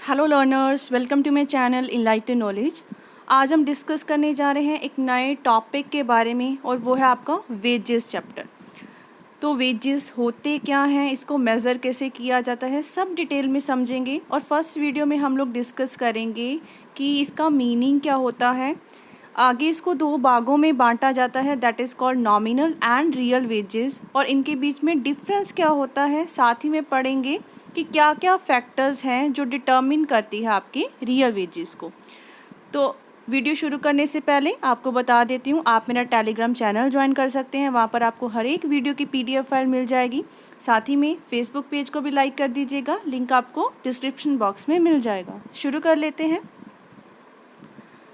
Hello learners, welcome to my channel enlightened knowledge. आज हम discuss करने जा रहे हैं एक नए टॉपिक के बारे में और वो है आपका वेजेस चैप्टर। तो वेजेस होते क्या हैं, इसको मेज़र कैसे किया जाता है, सब डिटेल में समझेंगे। और फर्स्ट वीडियो में हम लोग डिस्कस करेंगे कि इसका मीनिंग क्या होता है। आगे इसको दो भागों में बांटा जाता है, that is called nominal and real wages, और इनके बीच में डिफरेंस क्या होता है साथ ही में पढ़ेंगे कि क्या क्या फैक्टर्स हैं जो डिटर्मिन करती है आपके रियल वेजेस को। तो वीडियो शुरू करने से पहले आपको बता देती हूँ, आप मेरा टेलीग्राम चैनल ज्वाइन कर सकते हैं। वहाँ पर आपको हर एक वीडियो की PDF फाइल मिल जाएगी। साथ ही में फेसबुक पेज को भी लाइक कर दीजिएगा, लिंक आपको डिस्क्रिप्शन बॉक्स में मिल जाएगा। शुरू कर लेते हैं।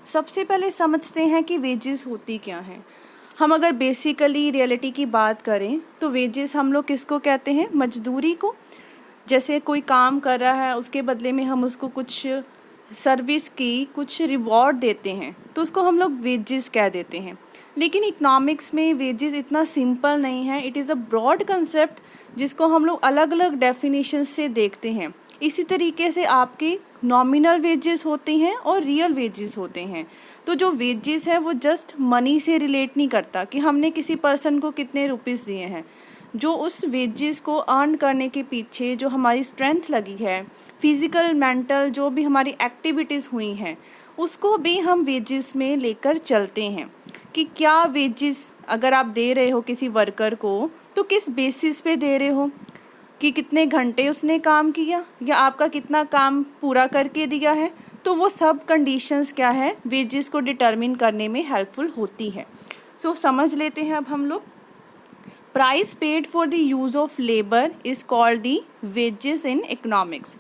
सबसे पहले समझते हैं कि वेजेस होती क्या हैं। हम अगर बेसिकली रियलिटी की बात करें तो वेजेस हम लोग किसको कहते हैं, मजदूरी को। जैसे कोई काम कर रहा है, उसके बदले में हम उसको कुछ सर्विस की कुछ रिवॉर्ड देते हैं, तो उसको हम लोग वेजेस कह देते हैं। लेकिन इकोनॉमिक्स में वेजेस इतना सिंपल नहीं है, it is a broad concept जिसको हम लोग अलग अलग डेफिनेशन से देखते हैं। इसी तरीके से आपके नॉमिनल वेजेस होते हैं और रियल वेजेस होते हैं। तो जो वेजेस है वो जस्ट मनी से रिलेट नहीं करता कि हमने किसी पर्सन को कितने रुपीस दिए हैं। जो उस वेजेस को अर्न करने के पीछे जो हमारी स्ट्रेंथ लगी है, फिज़िकल मेंटल जो भी हमारी एक्टिविटीज़ हुई हैं, उसको भी हम वेजेस में लेकर चलते हैं। कि क्या वेजेस अगर आप दे रहे हो किसी वर्कर को, तो किस बेसिस पे दे रहे हो, कि कितने घंटे उसने काम किया या आपका कितना काम पूरा करके दिया है। तो वो सब कंडीशंस क्या है, वेजेस को डिटरमिन करने में हेल्पफुल होती है। सो समझ लेते हैं अब हम लोग। Price paid for the use of labour is called the wages in economics.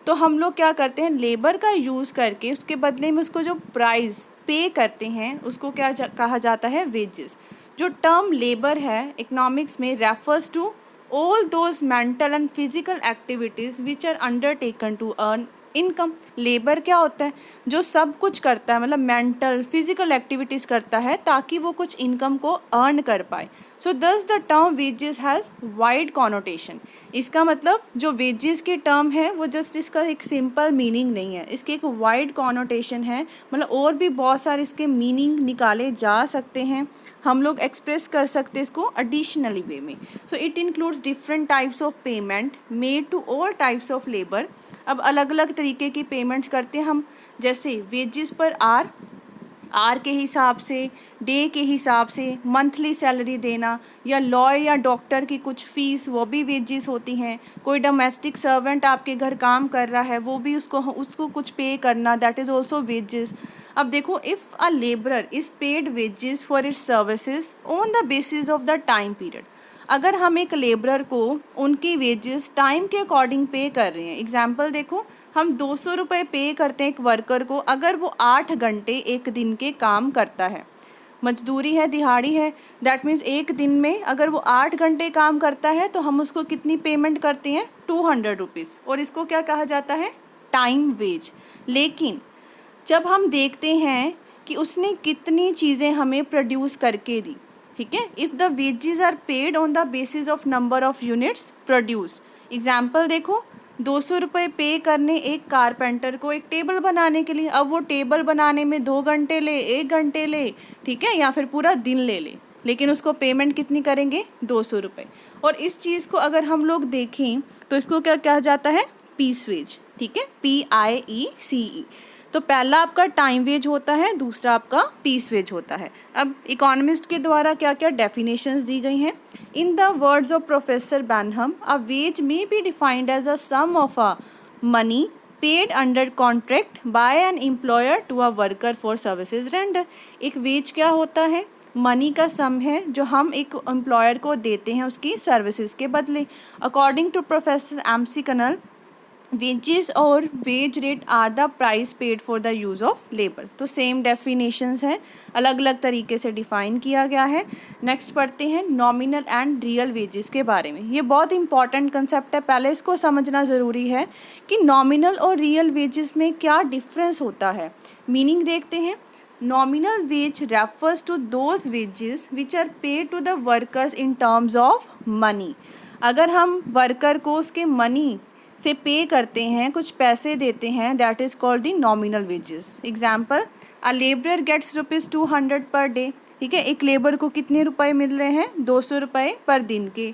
तो हम लोग क्या करते हैं, लेबर का यूज़ करके उसके बदले में उसको जो प्राइस पे करते हैं उसको क्या कहा जाता है, वेजेस। जो टर्म लेबर है इकोनॉमिक्स में refers to all those mental and physical activities which are undertaken to earn income. Labour क्या होता है, जो सब कुछ करता है, मतलब मेंटल फिजिकल एक्टिविटीज़ करता है ताकि वो कुछ इनकम को अर्न कर पाए। सो दस the term wages has wide connotation. इसका मतलब जो वेजेस के टर्म है वो जस्ट इसका एक सिंपल मीनिंग नहीं है, इसके एक वाइड कॉनोटेशन है। मतलब और भी बहुत सारे इसके मीनिंग निकाले जा सकते हैं, हम लोग एक्सप्रेस कर सकते हैं इसको एडिशनली वे में। So it includes different types of payment made to all types of labour. अब अलग अलग तरीके की पेमेंट्स करते हैं हम, जैसे वेजेस पर आर के हिसाब से, डे के हिसाब से, मंथली सैलरी देना, या लॉयर या डॉक्टर की कुछ फ़ीस वो भी वेजेस होती हैं। कोई डोमेस्टिक सर्वेंट आपके घर काम कर रहा है, वो भी उसको कुछ पे करना, दैट इज़ ऑल्सो वेजेस। अब देखो, if a labourer is paid wages for its services on the basis of the time period. अगर हम एक लेबरर को उनकी वेजेस टाइम के अकॉर्डिंग पे कर रहे हैं, एग्जाम्पल देखो, हम 200 रुपये पे करते हैं एक वर्कर को अगर वो 8 घंटे एक दिन के काम करता है। मजदूरी है, दिहाड़ी है, दैट मीन्स एक दिन में अगर वो 8 घंटे काम करता है तो हम उसको कितनी पेमेंट करते हैं, 200 रुपीज़, और इसको क्या कहा जाता है, टाइम वेज। लेकिन जब हम देखते हैं कि उसने कितनी चीज़ें हमें प्रोड्यूस करके दी, ठीक है, if the wages are paid on the basis of number of units produce. Example देखो, 200 रुपये पे करने एक कारपेंटर को एक टेबल बनाने के लिए। अब वो टेबल बनाने में 2 घंटे ले, 1 घंटे ले, ठीक है, या फिर पूरा दिन ले लेकिन उसको पेमेंट कितनी करेंगे, 200 रुपये। और इस चीज़ को अगर हम लोग देखें तो इसको क्या कहा जाता है, पीस वेज, ठीक है, PIECE। तो पहला आपका टाइम वेज होता है, दूसरा आपका पीस वेज होता है। अब इकोनॉमिस्ट के द्वारा क्या क्या डेफिनेशंस दी गई हैं। In the words of Professor Benham, a wage may be defined as a sum of a money paid under contract by an employer to a worker for services render. एक wage क्या होता है, money का सम है जो हम एक employer को देते हैं उसकी सर्विसेज के बदले। According to Professor MC Connell, wages और wage rate are the price paid for the use of labour. तो सेम डेफिनेशंस हैं, अलग अलग तरीके से डिफ़ाइन किया गया है। नेक्स्ट पढ़ते हैं नॉमिनल एंड रियल वेजेस के बारे में। ये बहुत इंपॉर्टेंट कंसेप्ट है, पहले इसको समझना ज़रूरी है कि नॉमिनल और रियल वेजेस में क्या डिफरेंस होता है। मीनिंग देखते हैं। Nominal wage refers to those wages which are paid to the workers in terms of money. अगर हम वर्कर को उसके मनी से पे करते हैं, कुछ पैसे देते हैं, that is called the nominal wages. Example, a labourer gets ₹200 per day. ठीक है, एक लेबर को कितने रुपए मिल रहे हैं? 200 रुपये पर दिन के।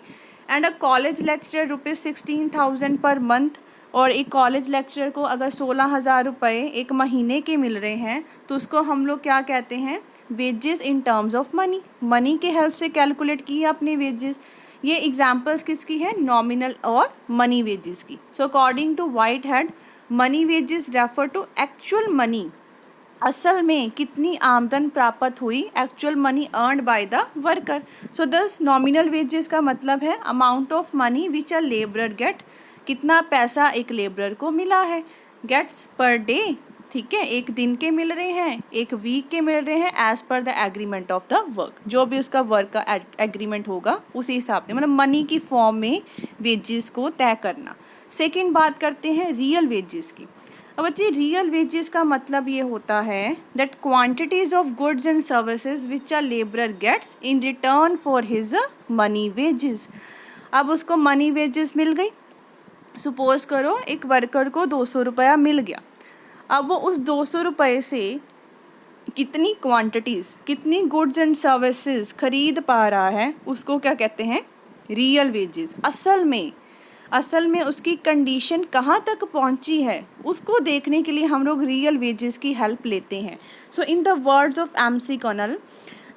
And a college lecture ₹16,000 per month. और एक कॉलेज लेक्चर को अगर 16,000 रुपये एक महीने के मिल रहे हैं तो उसको हम लोग क्या कहते हैं? Wages in terms of money. Money के हेल्प से कैलकुलेट किए अपने वेजेस। ये एग्जाम्पल्स किसकी है? नॉमिनल और मनी वेजेस की। So according to Whitehead, money wages refer to actual money, असल में कितनी आमदन प्राप्त हुई, actual money earned by the worker. So this nominal wages का मतलब है amount of money which a labourer get, कितना पैसा एक लेबरर को मिला है। गेट्स पर डे, ठीक है, एक दिन के मिल रहे हैं, एक वीक के मिल रहे हैं, as per the agreement of the work, जो भी उसका वर्क का एग्रीमेंट होगा उसी हिसाब से, मतलब मनी की फॉर्म में वेजेस को तय करना। सेकेंड बात करते हैं रियल वेजेस की। अब बच्चे रियल वेजेस का मतलब ये होता है that quantities of goods and services which a labourer gets in return for his money wages. अब उसको मनी वेजेस मिल गई। सपोज करो एक वर्कर को 200 रुपया मिल गया। अब वो उस 200 रुपये से कितनी क्वांटिटीज़, कितनी गुड्स एंड सर्विसेज खरीद पा रहा है, उसको क्या कहते हैं? Real wages. असल में उसकी कंडीशन कहाँ तक पहुँची है उसको देखने के लिए हम लोग रियल वेजेस की हेल्प लेते हैं। So in the words of MC Connell,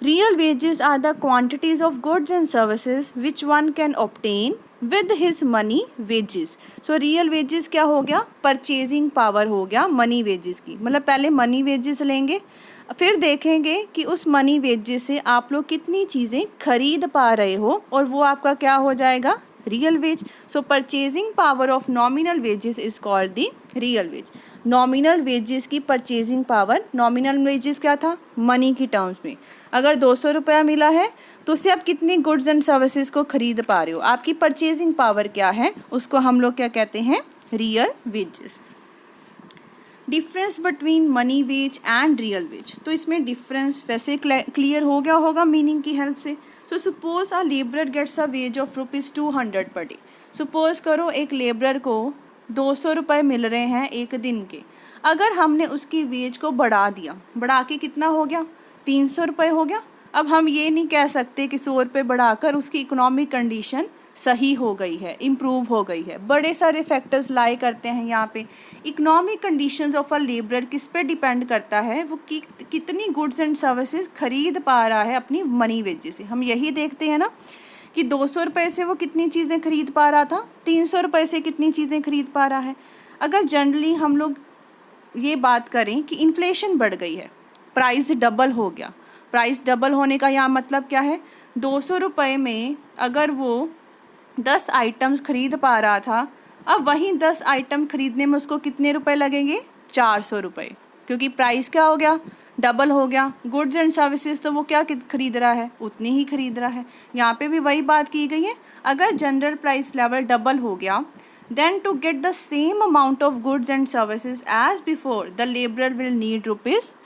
real wages are the quantities of goods and services which one can obtain with his money wages. So real wages क्या हो गया? परचेजिंग पावर हो गया money wages की। मतलब पहले money wages लेंगे, फिर देखेंगे कि उस मनी वेजेस से आप लोग कितनी चीज़ें खरीद पा रहे हो, और वो आपका क्या हो जाएगा? Real veg. So purchasing power of nominal wages is called the real veg. Nominal wages की परचेजिंग पावर, नॉमिनल वेजेस क्या था? मनी की टर्म्स में। अगर 200 रुपया मिला है तो उससे आप कितनी गुड्स एंड सर्विसेज को खरीद पा रहे हो, आपकी परचेजिंग पावर क्या है, उसको हम लोग क्या कहते हैं? Real wages. Difference between money wage and real wage, तो इसमें डिफरेंस वैसे क्लियर हो गया होगा मीनिंग की हेल्प से। So suppose a labourer gets a wage of ₹200 per day. Suppose करो एक लेबरर को 200 रुपये मिल रहे हैं एक दिन के। अगर हमने उसकी वेज को बढ़ा दिया, बढ़ा के कितना हो गया? 300 रुपये हो गया। अब हम ये नहीं कह सकते कि 100 रुपये बढ़ाकर उसकी इकोनॉमिक कंडीशन सही हो गई है, इम्प्रूव हो गई है। बड़े सारे फैक्टर्स लाई करते हैं यहाँ पे। Economic conditions of a labourer किस पे डिपेंड करता है? वो कितनी गुड्स एंड सर्विसेज खरीद पा रहा है अपनी मनी वेजेस से। हम यही देखते हैं ना कि 200 रुपये से वो कितनी चीज़ें खरीद पा रहा था, 300 रुपये से कितनी चीज़ें खरीद पा रहा है। अगर जनरली हम लोग ये बात करें कि इन्फ्लेशन बढ़ गई है, प्राइस डबल हो गया। प्राइस डबल होने का यहाँ मतलब क्या है? 200 रुपये में अगर वो 10 आइटम्स खरीद पा रहा था, अब वहीं 10 आइटम खरीदने में उसको कितने रुपए लगेंगे? 400 रुपये, क्योंकि प्राइस क्या हो गया? डबल हो गया। गुड्स एंड सर्विसेज तो वो क्या खरीद रहा है? उतनी ही खरीद रहा है। यहाँ पे भी वही बात की गई है। अगर जनरल प्राइस लेवल डबल हो गया, then to get the same amount of goods and services as before the laborer will need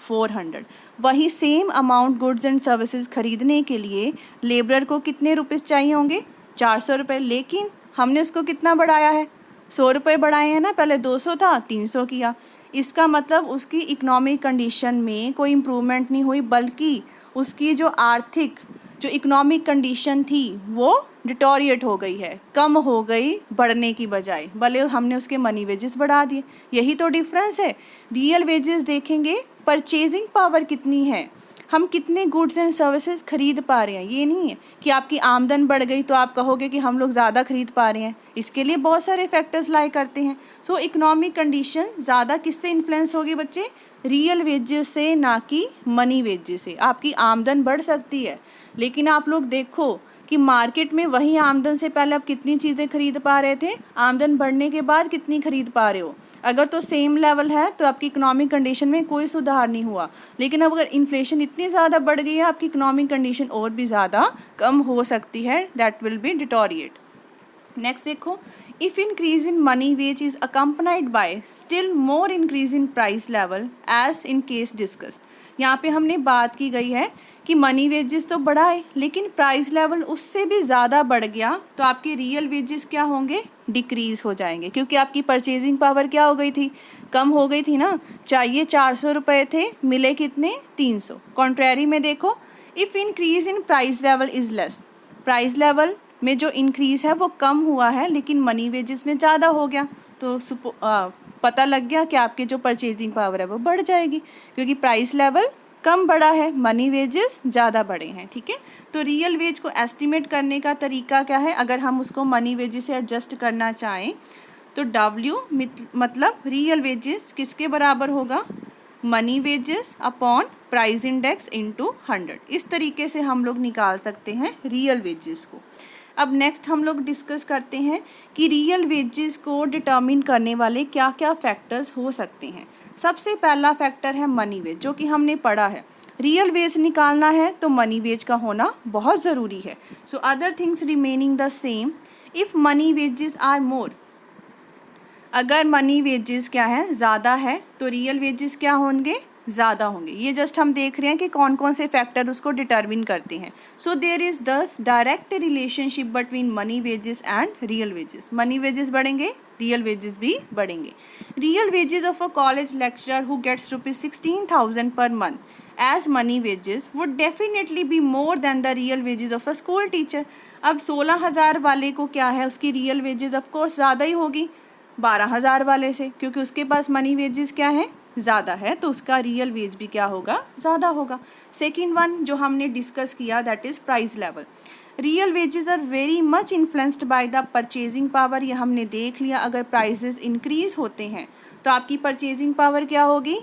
₹400। वही same amount goods and services खरीदने के लिए लेबरर को कितने रुपीज़ चाहिए होंगे? 400 रुपये। लेकिन हमने उसको कितना बढ़ाया है? 100 रुपये बढ़ाए हैं ना, पहले 200 था 300 किया। इसका मतलब उसकी इकोनॉमिक कंडीशन में कोई इम्प्रूवमेंट नहीं हुई, बल्कि उसकी जो आर्थिक, जो इकोनॉमिक कंडीशन थी वो डिटोरिएट हो गई है, कम हो गई बढ़ने की बजाय, भले हमने उसके मनी वेजेस बढ़ा दिए। यही तो डिफरेंस है। रियल वेजेस देखेंगे परचेजिंग पावर कितनी है, हम कितने गुड्स एंड सर्विसेज खरीद पा रहे हैं। ये नहीं है कि आपकी आमदन बढ़ गई तो आप कहोगे कि हम लोग ज़्यादा खरीद पा रहे हैं। इसके लिए बहुत सारे फैक्टर्स लाई करते हैं। सो इकोनॉमिक कंडीशन ज़्यादा किससे इन्फ्लुएंस होगी बच्चे? रियल वेजेस से, ना कि मनी वेजेस से। आपकी आमदन बढ़ सकती है, लेकिन आप लोग देखो कि मार्केट में वही आमदन से पहले आप कितनी चीज़ें खरीद पा रहे थे, आमदन बढ़ने के बाद कितनी खरीद पा रहे हो। अगर तो सेम लेवल है तो आपकी इकोनॉमिक कंडीशन में कोई सुधार नहीं हुआ, लेकिन अब अगर इन्फ्लेशन इतनी ज़्यादा बढ़ गई है, आपकी इकोनॉमिक कंडीशन और भी ज़्यादा कम हो सकती है, that will be deteriorate. Next देखो, if increase in money wage is accompanied by still more increase in price level as in case discussed. यहाँ पे हमने बात की गई है कि मनी वेजेस तो बढ़ा है लेकिन प्राइस लेवल उससे भी ज़्यादा बढ़ गया, तो आपके रियल वेजेस क्या होंगे, डिक्रीज़ हो जाएंगे, क्योंकि आपकी परचेजिंग पावर क्या हो गई थी, कम हो गई थी ना। चाहिए 400 रुपये थे, मिले कितने, 300। कॉन्ट्रेरी में देखो, if increase in price level is less, price level में जो इंक्रीज़ है वो कम हुआ है लेकिन मनी वेजेस में ज़्यादा हो गया, तो पता लग गया कि आपकी जो परचेजिंग पावर है वो बढ़ जाएगी, क्योंकि प्राइस लेवल कम बढ़ा है, मनी वेजेस ज़्यादा बढ़े हैं। ठीक है, तो रियल वेज को एस्टिमेट करने का तरीका क्या है, अगर हम उसको मनी वेजेस से एडजस्ट करना चाहें तो W मतलब रियल वेजेस किसके बराबर होगा, money wages upon price index into 100। इस तरीके से हम लोग निकाल सकते हैं रियल वेजेस को। अब नेक्स्ट हम लोग डिस्कस करते हैं कि रियल वेजेस को डिटर्मिन करने वाले क्या क्या फैक्टर्स हो सकते हैं। सबसे पहला फैक्टर है मनी वेज, जो कि हमने पढ़ा है। रियल वेज निकालना है तो मनी वेज का होना बहुत ज़रूरी है। So other things remaining the same, if money wages are more, अगर मनी वेजेस क्या है, ज़्यादा है, तो रियल वेजेस क्या होंगे, ज़्यादा होंगे। ये जस्ट हम देख रहे हैं कि कौन कौन से फैक्टर उसको डिटर्मिन करते हैं। So there is this direct relationship between money wages and real wages. Money wages बढ़ेंगे, रियल वेजेस भी बढ़ेंगे। Real wages of a college lecturer who gets ₹16,000 per month as money wages would definitely be more than the real wages of a school teacher. अब 16,000 वाले को क्या है, उसकी real wages of course ज़्यादा ही होगी 12,000 वाले से, क्योंकि उसके पास मनी वेजेस क्या है, ज़्यादा है, तो उसका रियल वेज भी क्या होगा, ज़्यादा होगा। सेकंड वन जो हमने डिस्कस किया that is price level. Real wages are very much influenced by the purchasing power. ये हमने देख लिया, अगर प्राइसेस इंक्रीज होते हैं तो आपकी परचेजिंग पावर क्या होगी,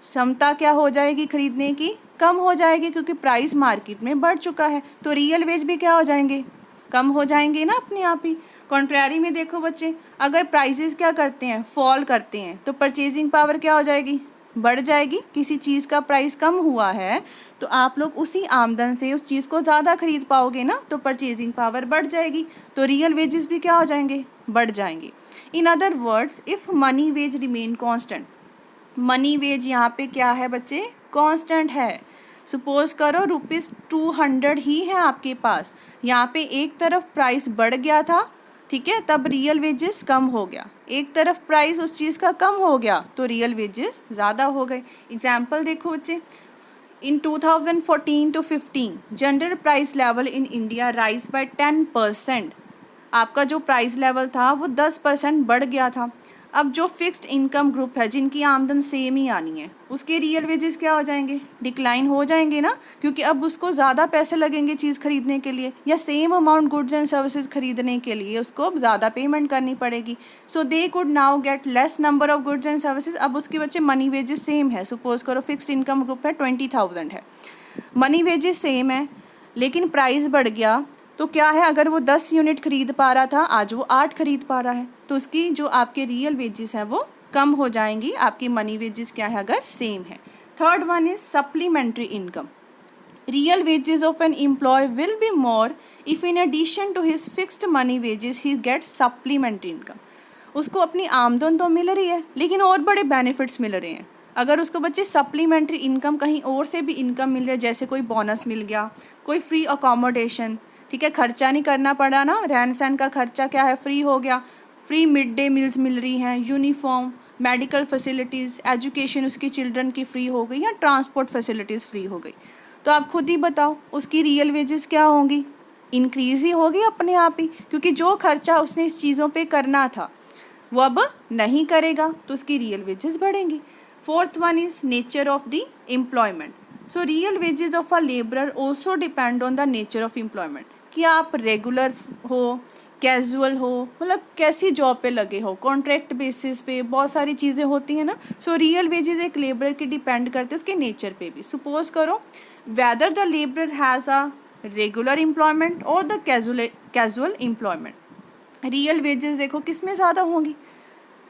क्षमता क्या हो जाएगी खरीदने की, कम हो जाएगी, क्योंकि प्राइस मार्केट में बढ़ चुका है, तो रियल वेज भी क्या हो जाएंगे, कम हो जाएंगे ना अपने आप ही। कॉन्ट्रैरी में देखो बच्चे, अगर प्राइसेस क्या करते हैं, फॉल करते हैं, तो परचेजिंग पावर क्या हो जाएगी, बढ़ जाएगी। किसी चीज़ का प्राइस कम हुआ है तो आप लोग उसी आमदन से उस चीज़ को ज़्यादा खरीद पाओगे ना, तो परचेजिंग पावर बढ़ जाएगी, तो रियल वेजेस भी क्या हो जाएंगे, बढ़ जाएंगे। In other words, if money wage remain constant, money wage यहाँ पे क्या है बच्चे, कांस्टेंट है। सपोज करो ₹200 ही है आपके पास, यहाँ पे एक तरफ प्राइस बढ़ गया था, ठीक है, तब रियल वेजेस कम हो गया। एक तरफ प्राइस उस चीज़ का कम हो गया तो रियल वेजेस ज़्यादा हो गए। एग्जाम्पल देखो बच्चे, in 2014 to 15 general price level in India rise by 10%। आपका जो प्राइस लेवल था वो 10% बढ़ गया था। अब जो फिक्स्ड इनकम ग्रुप है, जिनकी आमदन सेम ही आनी है, उसके रियल वेजेस क्या हो जाएंगे, डिक्लाइन हो जाएंगे ना, क्योंकि अब उसको ज़्यादा पैसे लगेंगे चीज़ खरीदने के लिए, या same amount goods and services खरीदने के लिए उसको ज़्यादा पेमेंट करनी पड़ेगी। So they could now get less number of goods and services. अब उसके बच्चे मनी वेजेस सेम है, सपोज करो फिक्स्ड इनकम ग्रुप है 20,000 है, मनी वेजेस सेम है, लेकिन प्राइस बढ़ गया, तो क्या है, अगर वो 10 यूनिट खरीद पा रहा था, आज वो 8 खरीद पा रहा है, तो उसकी जो आपके रियल वेजेस हैं वो कम हो जाएंगी। आपकी मनी वेजेस क्या है, अगर सेम है। Third one is supplementary income. Real wages of an employee will be more if in addition to his fixed money wages he gets supplementary income. उसको अपनी आमदन तो मिल रही है लेकिन और बड़े बेनिफिट्स मिल रहे हैं। अगर उसको बच्चे सप्लीमेंट्री इनकम कहीं और से भी इनकम मिल रही है, जैसे कोई बोनस मिल गया, कोई फ्री अकोमोडेशन, ठीक है, खर्चा नहीं करना पड़ा ना, रहन सहन का खर्चा क्या है, फ्री हो गया, फ्री मिड डे मील्स मिल रही हैं, यूनिफॉर्म, मेडिकल फैसिलिटीज़, एजुकेशन उसकी चिल्ड्रन की फ्री हो गई, या ट्रांसपोर्ट फैसिलिटीज़ फ्री हो गई, तो आप खुद ही बताओ उसकी रियल वेजेस क्या होंगी, इंक्रीज़ ही होगी अपने आप ही, क्योंकि जो खर्चा उसने इस चीज़ों पे करना था वो अब नहीं करेगा, तो उसकी रियल वेजेस बढ़ेंगी। Fourth one is nature of the employment. So real wages of a labourer also depend on the nature of employment, कि आप रेगुलर हो, कैजुअल हो, मतलब कैसी जॉब पे लगे हो, कॉन्ट्रैक्ट बेसिस पे, बहुत सारी चीज़ें होती हैं ना। सो रियल वेजेस एक लेबरर की डिपेंड करते हैं उसके नेचर पे भी। सपोज करो whether the labourer has a regular employment और the casual employment. Real wages देखो किस में ज़्यादा होंगी,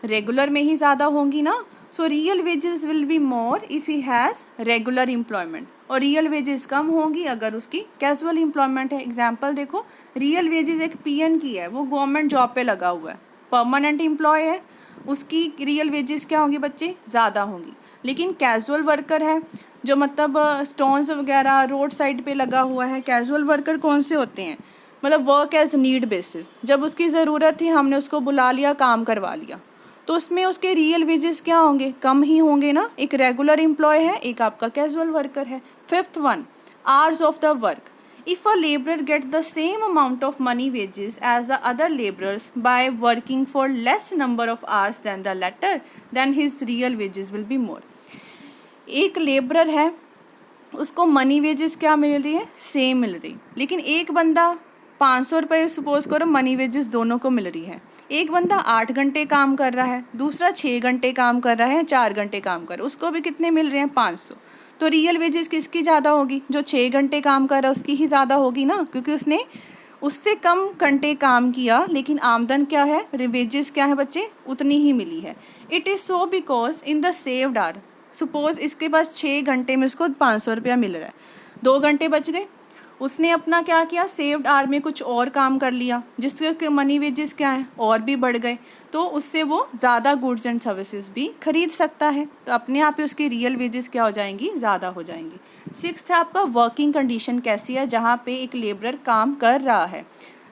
रेगुलर में ही ज़्यादा होंगी ना। So real wages will be more if he has regular employment, और रियल वेजेस कम होंगी अगर उसकी कैजुअल एम्प्लॉयमेंट है। एग्जांपल देखो, रियल वेजेस एक पीएन की है, वो गवर्नमेंट जॉब पे लगा हुआ है, परमानेंट एम्प्लॉय है, उसकी रियल वेजेस क्या होंगी बच्चे, ज़्यादा होंगी। लेकिन कैजुअल वर्कर है जो मतलब स्टोन्स वगैरह रोड साइड पे लगा हुआ है। कैजुअल वर्कर कौन से होते हैं, मतलब वर्क एज नीड बेसिस, जब उसकी ज़रूरत थी हमने उसको बुला लिया, काम करवा लिया, तो उसमें उसके रियल वेजेस क्या होंगे, कम ही होंगे ना। एक रेगुलर एम्प्लॉय है, एक आपका कैजुअल वर्कर है। Fifth one, hours of the work. If a laborer gets the same amount of money wages as the other laborers by working for less number of hours than the latter, then his real wages will be more. एक labourer है, उसको money wages क्या मिल रही है, same मिल रही, लेकिन एक बंदा 500 रुपये सपोज करो मनी वेजेस दोनों को मिल रही है। एक बंदा 8 घंटे काम कर रहा है, दूसरा 6 घंटे काम कर रहा है, 4 घंटे काम कर रहा है, उसको भी कितने मिल रहे हैं, 500। तो रियल वेजेस किसकी ज़्यादा होगी, जो 6 घंटे काम कर रहा है उसकी ही ज़्यादा होगी ना, क्योंकि उसने उससे कम घंटे काम किया, लेकिन आमदन क्या है, वेजेस क्या है बच्चे, उतनी ही मिली है। It is so because in the saved hour, suppose इसके पास 6 घंटे में उसको 500 रुपया मिल रहा है, 2 घंटे बच गए, उसने अपना क्या किया, सेव्ड आवर में कुछ और काम कर लिया, जिसके मनी वेजेस क्या है, और भी बढ़ गए, तो उससे वो ज़्यादा गुड्स एंड सर्विसेज भी खरीद सकता है, तो अपने आप ही उसकी रियल वेजेस क्या हो जाएंगी, ज़्यादा हो जाएंगी। सिक्स्थ है आपका वर्किंग कंडीशन कैसी है, जहाँ पे एक लेबरर काम कर रहा है।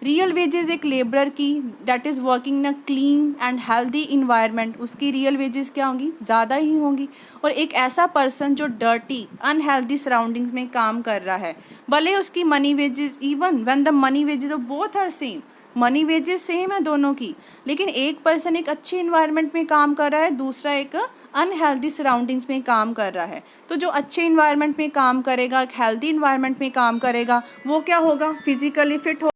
रियल वेजेस एक लेबरर की that is working in a clean and healthy environment, उसकी रियल वेजेस क्या होंगी, ज़्यादा ही होंगी। और एक ऐसा पर्सन जो डर्टी अनहेल्दी सराउंडिंग्स में काम कर रहा है, भले उसकी money wages, even when the money wages of both are same, money wages same है दोनों की, लेकिन एक पर्सन एक अच्छे इन्वायरमेंट में काम कर रहा है, दूसरा एक अनहेल्दी सराउंडिंग्स में काम कर रहा है। तो जो अच्छे इन्वायरमेंट में काम करेगा, एक हेल्दी इन्वायरमेंट में काम करेगा, वो क्या होगा, फिजिकली फिट हो।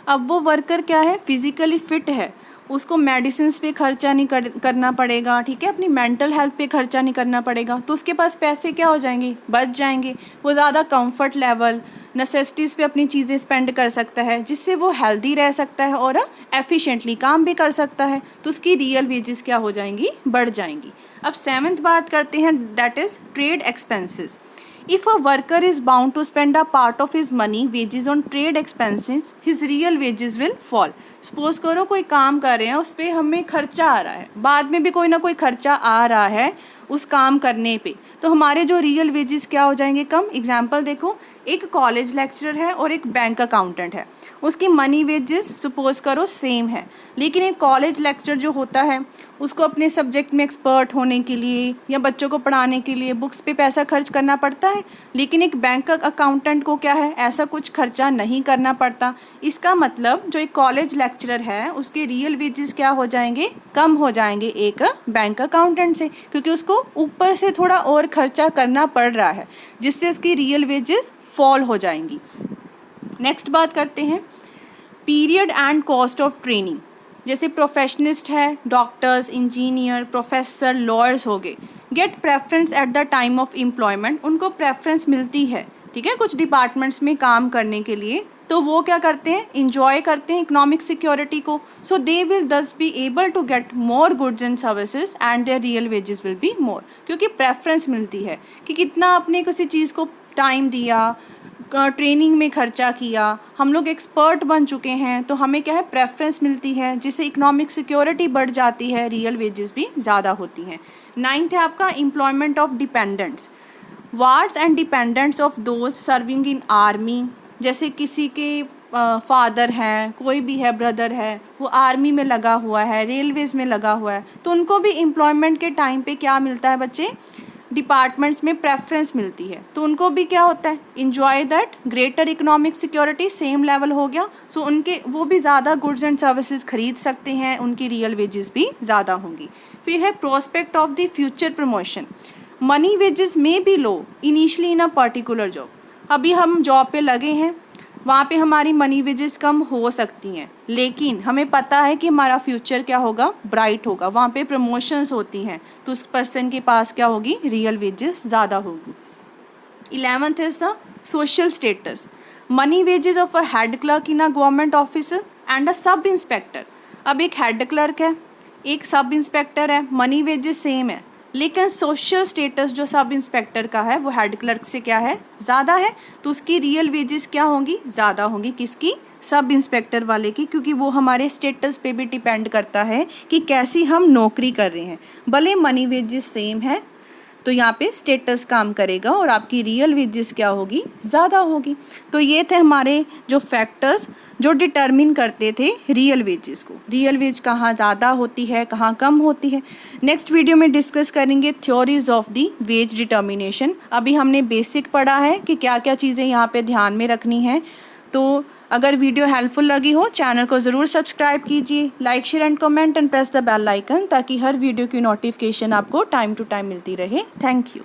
अब वो वर्कर क्या है, फिजिकली फिट है, उसको मेडिसिन पे खर्चा नहीं करना पड़ेगा, ठीक है, अपनी मेंटल हेल्थ पे खर्चा नहीं करना पड़ेगा, तो उसके पास पैसे क्या हो जाएंगे, बच जाएंगे। वो ज़्यादा कंफर्ट लेवल, नेसेसिटीज़ पे अपनी चीज़ें स्पेंड कर सकता है, जिससे वो हेल्दी रह सकता है और एफिशिएंटली काम भी कर सकता है, तो उसकी रियल वेजेस क्या हो जाएंगी, बढ़ जाएंगी। अब सेवन्थ बात करते हैं, that is trade expenses. If a worker is bound to spend a part of his money wages on trade expenses, his real wages will fall. Suppose करो कोई काम कर रहे हैं, उस पर हमें खर्चा आ रहा है, बाद में भी कोई ना कोई खर्चा आ रहा है उस काम करने पे, तो हमारे जो रियल वेजेस क्या हो जाएंगे, कम। एग्जाम्पल देखो, एक कॉलेज लेक्चरर है और एक बैंक अकाउंटेंट है, उसकी मनी वेजेस सपोज करो सेम है, लेकिन एक कॉलेज लेक्चरर जो होता है उसको अपने सब्जेक्ट में एक्सपर्ट होने के लिए या बच्चों को पढ़ाने के लिए बुक्स पे पैसा खर्च करना पड़ता है, लेकिन एक बैंक अकाउंटेंट को क्या है, ऐसा कुछ खर्चा नहीं करना पड़ता। इसका मतलब जो एक कॉलेज लेक्चरर है उसके रियल वेजेस क्या हो जाएंगे, कम हो जाएंगे एक बैंक अकाउंटेंट से, क्योंकि उसको ऊपर से थोड़ा और खर्चा करना पड़ रहा है, जिससे उसकी रियल वेजेस फॉल हो जाएंगी। नेक्स्ट बात करते हैं period and cost of training. जैसे प्रोफेशनिस्ट है, डॉक्टर्स, इंजीनियर, प्रोफेसर, लॉयर्स हो गए, get preference at the time of employment, उनको प्रेफरेंस मिलती है, ठीक है, कुछ डिपार्टमेंट्स में काम करने के लिए, तो वो क्या करते हैं, इंजॉय करते हैं इकोनॉमिक सिक्योरिटी को, so they will thus be able to get more goods and services and their real wages will be more, क्योंकि प्रेफरेंस मिलती है कि कितना आपने किसी चीज़ को टाइम दिया, ट्रेनिंग में खर्चा किया, हम लोग एक्सपर्ट बन चुके हैं, तो हमें क्या है, प्रेफरेंस मिलती है, जिससे इकोनॉमिक सिक्योरिटी बढ़ जाती है, रियल वेजेस भी ज़्यादा होती हैं। नाइन्थ है आपका employment of dependents. Wards and dependents of those serving in army, जैसे किसी के फादर हैं, कोई भी है, ब्रदर है, वो आर्मी में लगा हुआ है, रेलवेज़ में लगा हुआ है, तो उनको भी एम्प्लॉयमेंट के टाइम पे क्या मिलता है बच्चे, डिपार्टमेंट्स में प्रेफरेंस मिलती है, तो उनको भी क्या होता है, enjoy that greater economic security, same level हो गया, सो उनके वो भी ज़्यादा गुड्स एंड सर्विसेज खरीद सकते हैं, उनकी रियल वेजेस भी ज़्यादा होंगी। फिर है prospect of the future promotion. Money wages में be low initially in a particular job, अभी हम जॉब पे लगे हैं, वहाँ पे हमारी मनी वेजेस कम हो सकती हैं, लेकिन हमें पता है कि हमारा फ्यूचर क्या होगा, ब्राइट होगा, वहाँ पे प्रमोशंस होती हैं, तो उस पर्सन के पास क्या होगी, रियल वेजेस ज़्यादा होगी। 11th is the social status. Money wages of a head clerk in a government office and a sub inspector. अब एक हेड क्लर्क है, एक सब इंस्पेक्टर है, मनी वेजेस सेम है, लेकिन सोशल स्टेटस जो सब इंस्पेक्टर का है वो हेड क्लर्क से क्या है, ज़्यादा है, तो उसकी रियल वेजेस क्या होंगी, ज़्यादा होंगी। किसकी, सब इंस्पेक्टर वाले की, क्योंकि वो हमारे स्टेटस पे भी डिपेंड करता है कि कैसी हम नौकरी कर रहे हैं। भले मनी वेजेस सेम है, तो यहाँ पे स्टेटस काम करेगा और आपकी रियल वेजेस क्या होगी, ज़्यादा होगी। तो ये थे हमारे जो फैक्टर्स जो डिटर्मिन करते थे रियल वेजेस को, रियल वेज कहाँ ज़्यादा होती है, कहाँ कम होती है। नेक्स्ट वीडियो में डिस्कस करेंगे theories of the wage determination. अभी हमने बेसिक पढ़ा है कि क्या क्या चीज़ें यहाँ पे ध्यान में रखनी है। तो अगर वीडियो हेल्पफुल लगी हो, चैनल को ज़रूर सब्सक्राइब कीजिए, like share and comment and press the bell icon, ताकि हर वीडियो की नोटिफिकेशन आपको टाइम टू टाइम मिलती रहे। Thank you.